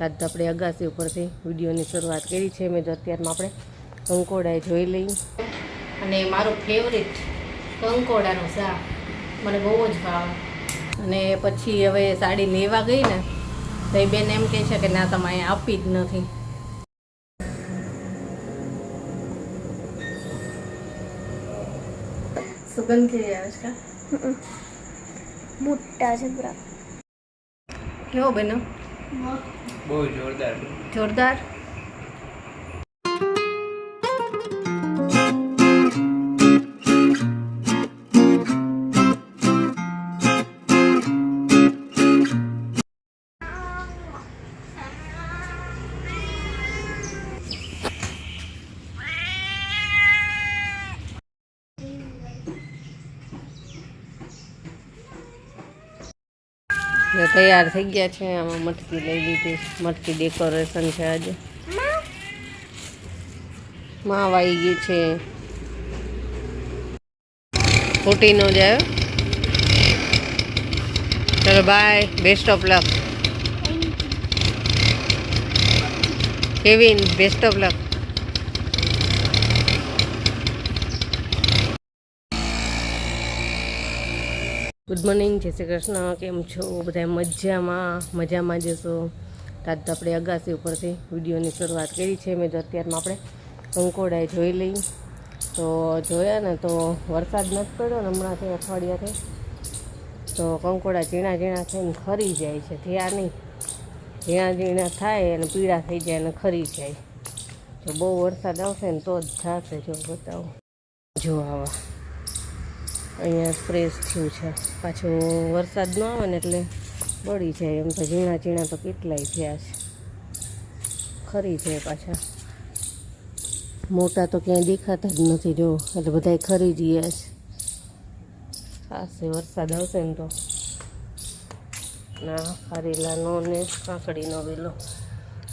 આજ તો આપણે અગાસી ઉપરથી વિડીયોની શરૂઆત કરી છે। મેં તો અત્યારમાં આપણે કંકોડા જોઈ લઈ અને મારું ફેવરિટ કંકોડાનું શાક મને બહુ જ ભાવે। અને પછી હવે સાડી લેવા ગઈ ને તો એ બેન એમ કહે છે કે ના તમે અહીંયા આપી જ નથી। સુગંધ કેવી આવે છે? મોટા છે પૂરા। કેવો બનો? બહુ જોરદાર જોરદાર। તૈયાર થઈ ગયા છે। આમાં મટકી લઈ લીધી, મટકી ડેકોરેશન છે। આજે માવ આવી ગઈ છે, ફૂટી ન જાય। ચલો bye, best of luck Kevin, best of luck. Good morning, જય શ્રી કૃષ્ણ। કેમ છો બધા? મજામાં જશો। આજ તો આપણે અગાસી ઉપરથી વિડીયોની શરૂઆત કરી છે। મેં તો અત્યારમાં આપણે કંકોડા જોઈ લઈ તો જોયા ને તો વરસાદ નથી પડ્યો ને હમણાંથી અઠવાડિયાથી, તો કંકોડા ઝીણા ઝીણા થઈને ખરી જાય છે। થયા નહીં, ઝીણા ઝીણા થાય અને પીળા થઈ જાય અને ખરી જાય। જો બહુ વરસાદ આવશે ને તો જ થશે। જો બતાવો, જો આવા અહીંયા ફ્રેશ થયું છે। પાછું વરસાદ ન આવે ને એટલે બળી જાય। એમ તો ઝીણા ઝીણા તો કેટલાય થયા છે, ખરી જાય પાછા। મોટા તો ક્યાંય દેખાતા જ નથી, જો એટલે બધાય ખરી જ ગયા છે। ખાસે વરસાદ આવશે ને તો ના ખારેલાનો ને કાકડીનો વેલો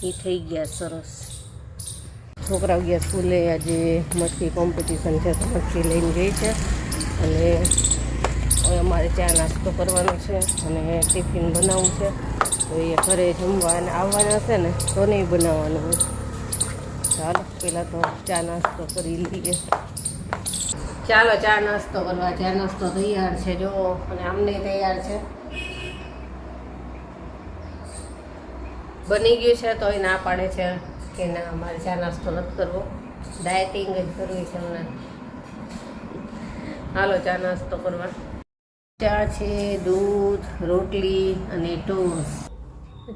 એ થઈ ગયા સરસ। છોકરાઓ ગયા સ્કૂલે, આજે મટકી કોમ્પિટિશન છે તો મટકી લઈને ગઈ છે। અને હવે અમારે ચા નાસ્તો કરવાનો છે અને ટિફિન બનાવવું છે, તો એ ઘરે જમવા અને આવવાના હશે ને તો નહીં બનાવવાનું હોય। ચાલો પહેલાં તો ચા નાસ્તો કરી લઈએ। ચાલો ચા નાસ્તો કરવા। ચા નાસ્તો તૈયાર છે જો, અને આમને તૈયાર છે, બની ગયું છે। તો એ ના પાડે છે કે ના અમારે ચા નાસ્તો નથી કરવો, ડાયટિંગ જ કરવી છે અમને। હાલો ચા નાસ્તો કરવા। ચા છે, દૂધ, રોટલી અને ટોસ્ટ।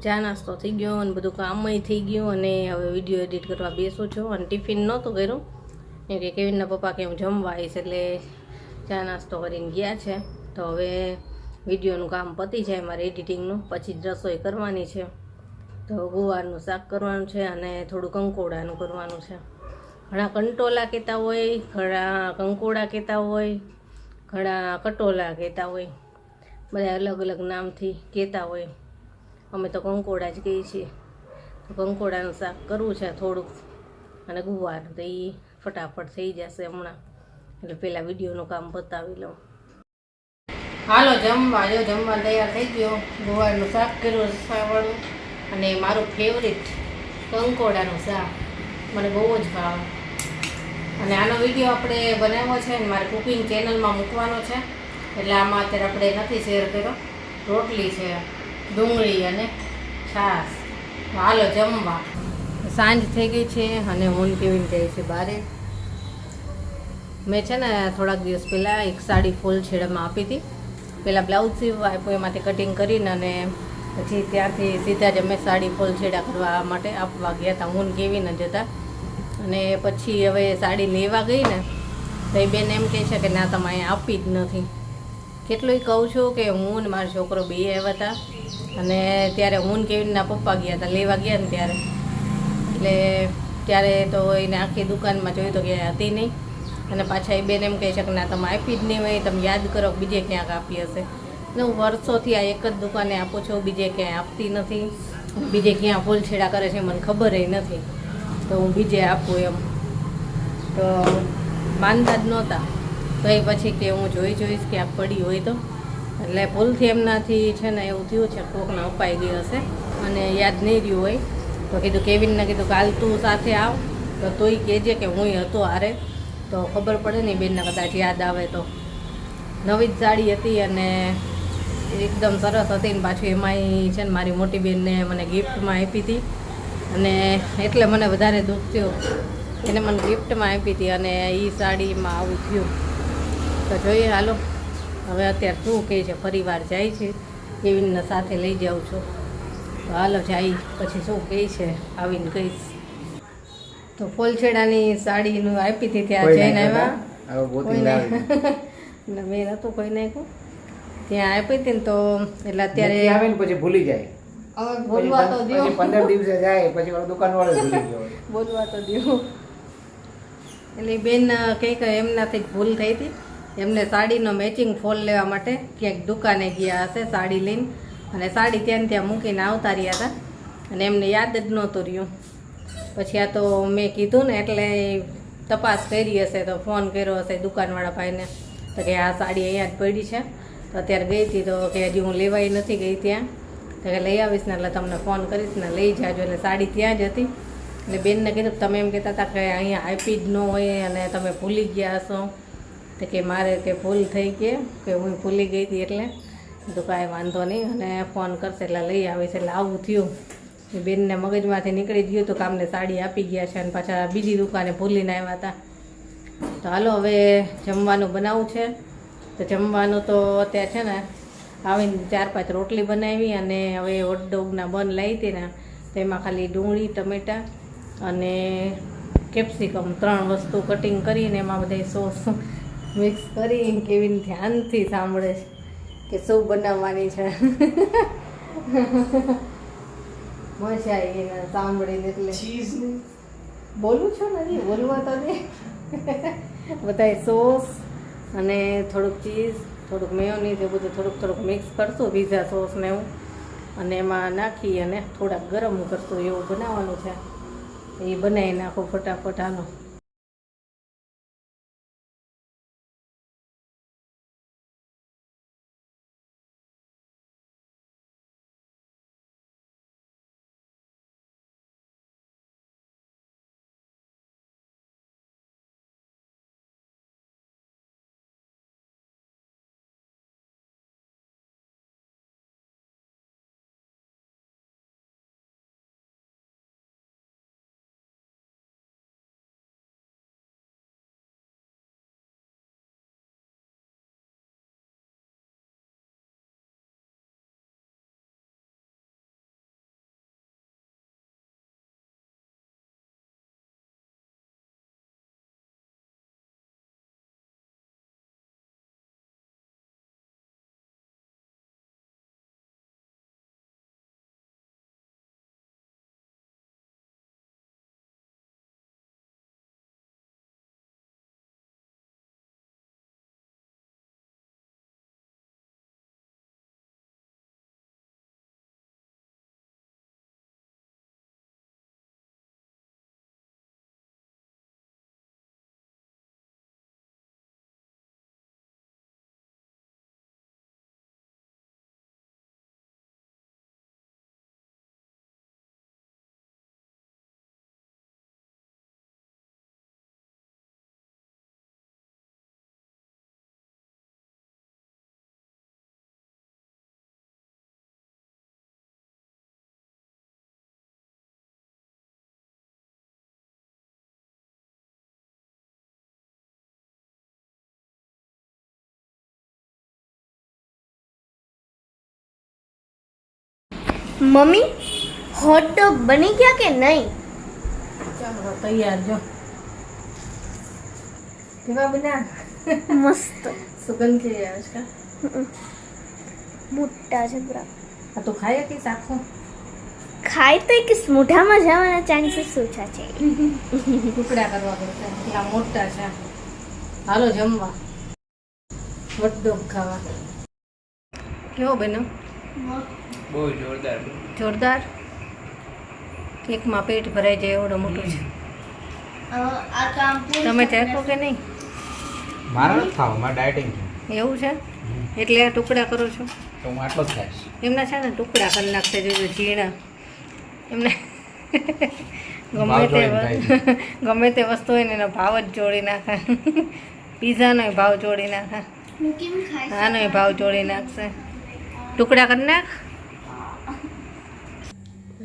ચા નાસ્તો થઈ ગયો અને બધું કામય થઈ ગયું, અને હવે વિડીયો એડિટ કરવા બેસું છું। અને ટિફિન નહોતું કર્યું કેમ કે કેવિનના પપ્પા કે હું જમવા આવીશ, એટલે ચા નાસ્તો કરીને ગયા છે। તો હવે વિડીયોનું કામ પતી જાય મારે એડિટિંગનું, પછી જ રસોઈ કરવાની છે। તો ગુવારનું શાક કરવાનું છે અને થોડું કંકોડાનું કરવાનું છે। ઘણા કંટોલા કહેતા હોય, ઘણા કંકોડા કહેતા હોય, ઘણા કટોલા કહેતા હોય, બધા અલગ અલગ નામથી કહેતા હોય। અમે તો કંકોડા જ કહીએ છીએ। તો કંકોડાનું શાક કરવું છે થોડુંક, અને ગુવાર તો એ ફટાફટ થઈ જશે હમણાં, એટલે પહેલાં વિડીયોનું કામ બતાવી લઉં। હાલો જમવા, જો જમવા તૈયાર થઈ ગયો। ગુવારનું શાક કર્યું રસાવાળું, અને મારું ફેવરિટ કંકોડાનું શાક મને બહુ જ ભાવે। અને આનો વિડીયો આપણે બનાવ્યો છે ને મારે કુકિંગ ચેનલમાં મૂકવાનો છે, એટલે આમાં અત્યારે આપણે નથી શેર કર્યો। રોટલી છે, ડુંગળી અને છાશ। હાલો જમવા। સાંજ થઈ ગઈ છે અને હું કેવી જાય છે બારે। મેં છે ને થોડાક દિવસ પહેલાં એક સાડી ફૂલ છેડામાં આપી હતી। પહેલાં બ્લાઉઝ સીવવા આપ્યું, એમાંથી કટિંગ કરીને અને પછી ત્યાંથી સીધા જ અમે સાડી ફૂલ છેડા કરવા માટે આપવા ગયા હતા, હું કેવી ન જતા। અને પછી હવે સાડી લેવા ગઈ ને તો એ બેન એમ કહે છે કે ના તમે અહીંયા આપી જ નથી। કેટલુંય કહું છું કે હું ને મારો છોકરો બે આવ્યા હતા, અને ત્યારે હું કેવીના પપ્પા ગયા હતા લેવા ગયા ને ત્યારે, એટલે ત્યારે તો એને આખી દુકાનમાં જોયું તો ક્યાંય હતી નહીં। અને પાછા એ બેન એમ કહે છે કે ના તમે આપી જ નહીં હોય, તમે યાદ કરો બીજે ક્યાંક આપી હશે। એટલે હું વર્ષોથી આ એક જ દુકાને આપું છું, બીજે ક્યાંય આપતી નથી। બીજે ક્યાં ફૂલછેડા કરે છે મને ખબર નથી, તો હું બીજે આપું એમ। તો માનતા જ નહોતા, તો એ પછી કે હું જોઈશ કે આ પડી હોય તો, એટલે ભૂલથી એમનાથી છે ને એવું થયું છે, કોકને અપાઈ ગયું હશે। અને યાદ નહીં રહ્યું હોય તો કીધું કેવિનને કીધું કાલ તું સાથે આવ તો તોય કહેજે કે હું હતો હારે તો ખબર પડે ને બેનને કદાચ યાદ આવે તો. નવી જ સાડી હતી અને એકદમ સરસ હતી ને પાછું એમાંય છે ને મારી મોટી બેનને મને ગિફ્ટમાં આપી હતી અને એટલે મને વધારે દુઃખ થયું. એને મને ગિફ્ટમાં આપી હતી અને એ સાડીમાં આવું થયું. તો જોઈએ હાલો હવે અત્યારે શું કહે છે, પરિવાર જાય છે કેવિનને સાથે લઈ જાઉં છું તો હાલો જાય પછી શું કહે છે આવીને કહીશ. તો ફૂલછેડાની સાડીનું આપી હતી ત્યાં જઈને આવ્યા ને મેં નહોતું કોઈ નાખ્યું ત્યાં આપી હતી ને તો એટલે અત્યારે આવે ને પછી ભૂલી જાય. હવે બોલવા તો દો, 15 દિવસે જાય પછી દુકાન વાળો ભૂલી ગયો. બોલવા તો દો. એટલે બેન કંઈક એમનાથી ભૂલ થઈ હતી. એમને સાડીનો મેચિંગ ફોલ લેવા માટે ક્યાંક દુકાને ગયા હશે સાડી લઈને અને સાડી ત્યાં મૂકીને આવતા રહ્યા હતા અને એમને યાદ જ નહોતું રહ્યું. પછી આ તો મેં કીધું ને એટલે તપાસ કરી હશે તો ફોન કર્યો હશે દુકાનવાળા ભાઈને તો કે આ સાડી અહીંયા જ પડી છે. તો અત્યારે ગઈ હતી તો કે હજી હું લેવાઈ નથી ગઈ ત્યાં તો કે લઈ આવીશ ને એટલે તમને ફોન કરીશ ને લઈ જાજો. એટલે સાડી ત્યાં જ હતી. એટલે બેનને કીધું તમે એમ કહેતા હતા કે અહીંયા આપી જ ન હોય અને તમે ભૂલી ગયા હશો તો કે મારે કે ભૂલ થઈ ગઈ કે હું ભૂલી ગઈ હતી એટલે તો કાંઈ વાંધો નહીં અને ફોન કરશે એટલે લઈ આવીશ. એટલે આવું થયું. બેનને મગજમાંથી નીકળી ગયું તો કામને સાડી આપી ગયા છે અને પાછા બીજી દુકાને ભૂલીને આવ્યા હતા. તો હાલો હવે જમવાનું બનાવવું છે. તો જમવાનું તો અત્યારે છે ને આવીને 4-5 રોટલી બનાવી અને હવે હોટડોગના બન લાવી હતી ને તો એમાં ખાલી ડુંગળી, ટમેટાં અને કેપ્સિકમ 3 વસ્તુ કટિંગ કરીને એમાં બધા સોસ મિક્સ કરી કેવીને ધ્યાનથી સાંભળે છે કે શું બનાવવાની છે. મજા આવી એને સાંભળીને એટલે બોલું છું ને બોલવા તો નહીં. બધાય સોસ અને થોડુંક ચીઝ, થોડુંક મેયોનીઝ એ બધું થોડુંક મિક્સ કરશું પીઝા સોસ ને એવું અને એમાં નાખી અને થોડાક ગરમ કરશું એવું બનાવવાનું છે. એ બનાવી નાખો ફટાફટ હાલો. मम्मी हॉट डॉग बनी क्या कि नहीं? ચાલો તૈયાર જો કેવા બના मस्त સુગંધ કેવી આવે છે મોટા છે બરા આ તો ખાય કે સાખો ખાય તો એક મોઢામાં જવાના ચાન્સીસ ઓછા છે. ટુકડા કરવા પડશે એટલા મોટા છે. હાલો જમવા હોટડોગ ખાવા. કેવો બન્યો? બહુ જોરદાર. જોરદાર. કેકમાં પેટ ભરાઈ જાય એવડો મોટો છે. તમે ચાખો કે નહીં? મારા નથી ખાવ, મારે ડાયટિંગ છે. એવું છે એટલે આ ટુકડા કરો છો? તો હું આટલો જ ખાઈશ. એમના છે ને ટુકડા કરી નાખશે જો ઝીણા એમને ગમે ભાવ તે જોડીને ખાય. ગમે તે વસ્તુ હોય ને એનો ભાવ જ જોડી નાખે પીઝાનો ભાવ જોડી નાખે હું કેમ ખાઈશ આનો ભાવ જોડી નાખશે ટુકડા કરી નાખ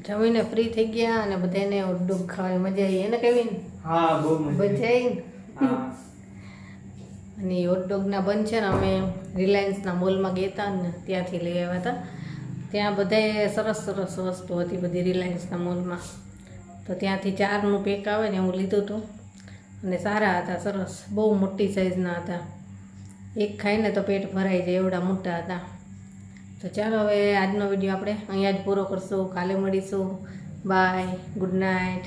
જમીને ફ્રી થઈ ગયા અને બધાને હોટડોગ ખાવાની મજા આવી એને કેવી હા બહુ મજા મજા આવી હા અને હોટડોગના બંધ છે ને અમે રિલાયન્સના મોલમાં ગયા હતા ને ત્યાંથી લઈ આવ્યા હતા ત્યાં બધાએ સરસ સરસ વસ્તુ હતી બધી રિલાયન્સના મોલમાં તો ત્યાંથી 4નું પેક આવે ને હું લીધું હતું અને સારા હતા સરસ બહુ મોટી સાઈઝના હતા એક ખાઈને તો પેટ ભરાઈ જાય એવડા મોટા હતા તો ચાલો હવે આજનો વિડીયો આપણે અહીંયા જ પૂરો કરશું કાલે મળીશું બાય ગુડ નાઇટ